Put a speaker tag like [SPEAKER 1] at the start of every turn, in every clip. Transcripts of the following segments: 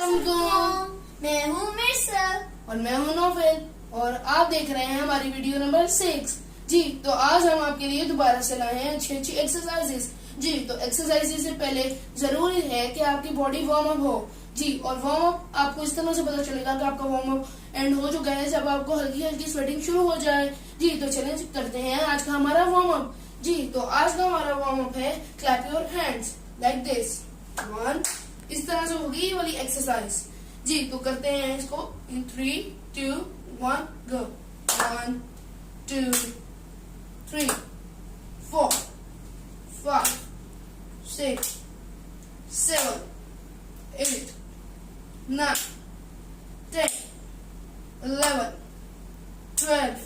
[SPEAKER 1] अस्सलामुअलैकुम।
[SPEAKER 2] मैं हूँ मिर्सब
[SPEAKER 1] और मैं हूँ नोफिल और आप देख रहे हैं हमारी वीडियो नंबर 6। जी तो आज हम आपके लिए दोबारा से लाए हैं अच्छी अच्छी एक्सरसाइजेस। जी तो एक्सरसाइजेस से पहले जरूरी है कि आपकी बॉडी वार्म अप हो। जी और वार्म अप आपको इस तरह से पता चलेगा कि आपका वार्म अप एंड हो चुका है जब आपको हल्की हल्की स्वेटिंग शुरू हो जाए। जी तो चलें करते हैं आज का हमारा वार्म अप। जी तो आज का हमारा वार्म अप है clap your hands like this. 1 इस तरह से होगी ये वाली एक्सरसाइज। जी तो करते हैं इसको इन 3, 2, 1 गो। 1 2 3 4 5 6 7 8 9 10 11 12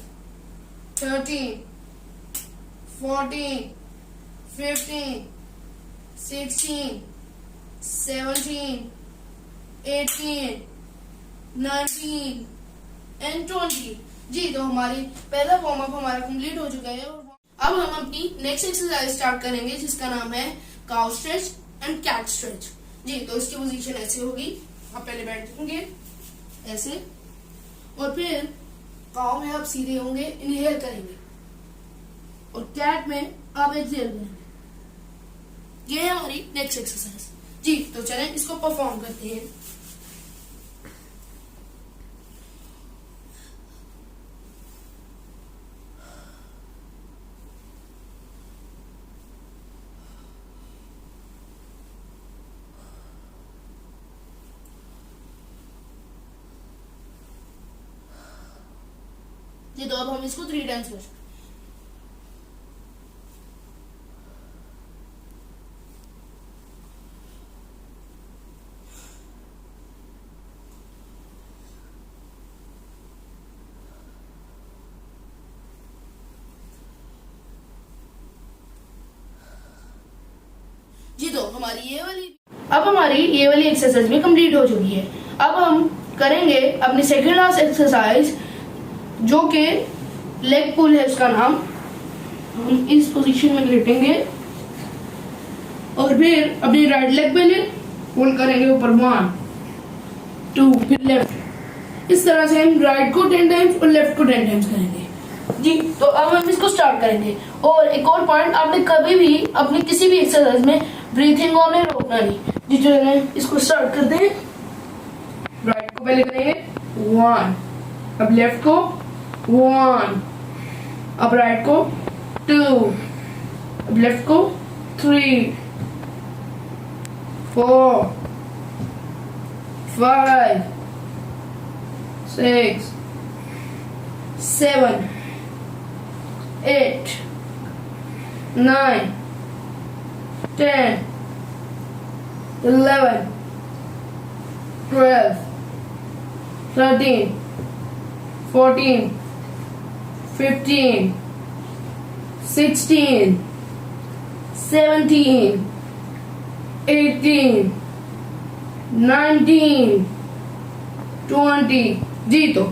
[SPEAKER 1] 13 14 15 16 17 18 19 एंड 20। जी तो हमारी पहला वार्म अप हमारा कंप्लीट हो चुका है। अब हम अपनी नेक्स्ट एक्सरसाइज स्टार्ट करेंगे जिसका नाम है cow stretch and cat stretch. जी तो इसकी पोजीशन ऐसे होगी। आप पहले बैठेंगे ऐसे और फिर काउ में आप सीधे होंगे, इनहेल करेंगे और कैट में आप एक्सहेल करेंगे। ये है हमारी नेक्स्ट एक्सरसाइज। जी तो चलें इसको परफॉर्म करते हैं। जी तो अब हम इसको 3 टाइम्स कर सकते हैं। जी तो हमारी ये वाली एक्सरसाइज भी कंप्लीट हो चुकी है। अब हम करेंगे अपनी सेकंड लास्ट एक्सरसाइज जो कि लेग पुल है उसका नाम। हम इस पोजीशन में लेटेंगे और फिर अपनी राइट लेग पे ले पुल करेंगे ऊपर। 1 2 फिर लेफ्ट। इस तरह से हम राइट को 10 टाइम्स और लेफ्ट को 10 टाइम्स करेंगे। जी तो अब हम इसको स्टार्ट करेंगे। और एक और पॉइंट, आपने कभी भी अपनी किसी भी एक्सरसाइज में ब्रीथिंग को हमने रोकना नहीं। जी जो है इसको स्टार्ट करते हैं। राइट को पहले करेंगे 1, अब लेफ्ट को 1, अब राइट को 2, अब लेफ्ट को 3 4 5 6 7 8 9 10 11 12 13 14 15 16 17 18 19 20। जी तो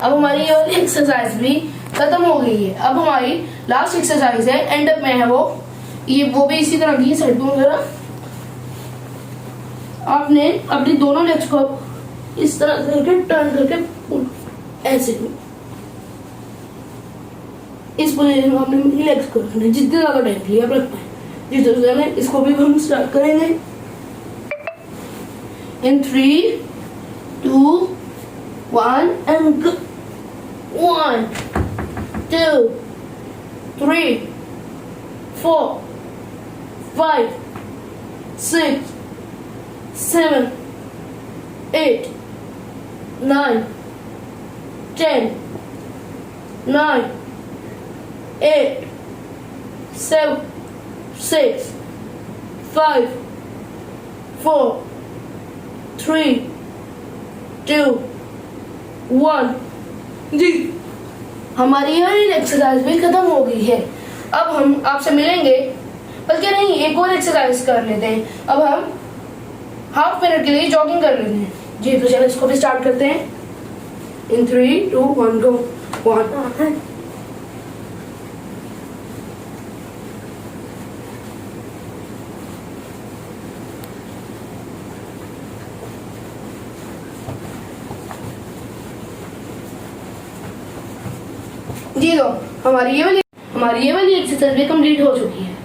[SPEAKER 1] अब हमारी ये वाली एक्सरसाइज भी खत्म हो गई है। अब हमारी लास्ट एक्सरसाइज है, एंड अप में है वो भी इसी तरह की साइड को जरा आपने अपनी दोनों लेग्स को इस तरह करके टर्न करके ऐसे इस पोजीशन में आपने लेग्स को रखना है जितने ज्यादा टाइम के लिए आप रख पाए। जिस तरह से इसको भी हम स्टार्ट करेंगे इन 3 2 1 एंड 1 2 3 4 5 6 7 8 9 10 9 8 7 6 5 4 3 2 1। जी हमारी ये एक्सरसाइज भी खत्म हो गई है। अब हम आपसे मिलेंगे, बल्कि नहीं एक और एक्सरसाइज कर लेते हैं। अब हम हाफ मिनट के लिए जॉगिंग कर लेते हैं। जी तो चलो इसको भी स्टार्ट करते हैं इन 3 2 1 गो। 1 2 जी तो हमारी ये वाली एक्सरसाइज भी कंप्लीट हो चुकी है।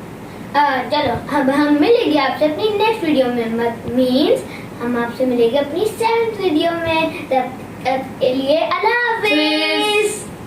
[SPEAKER 2] चलो अब हम मिलेंगे आपसे अपनी नेक्स्ट वीडियो में, मीन्स हम आपसे मिलेंगे अपनी 7th वीडियो में। तब तक के लिए अल्लाह हाफिज।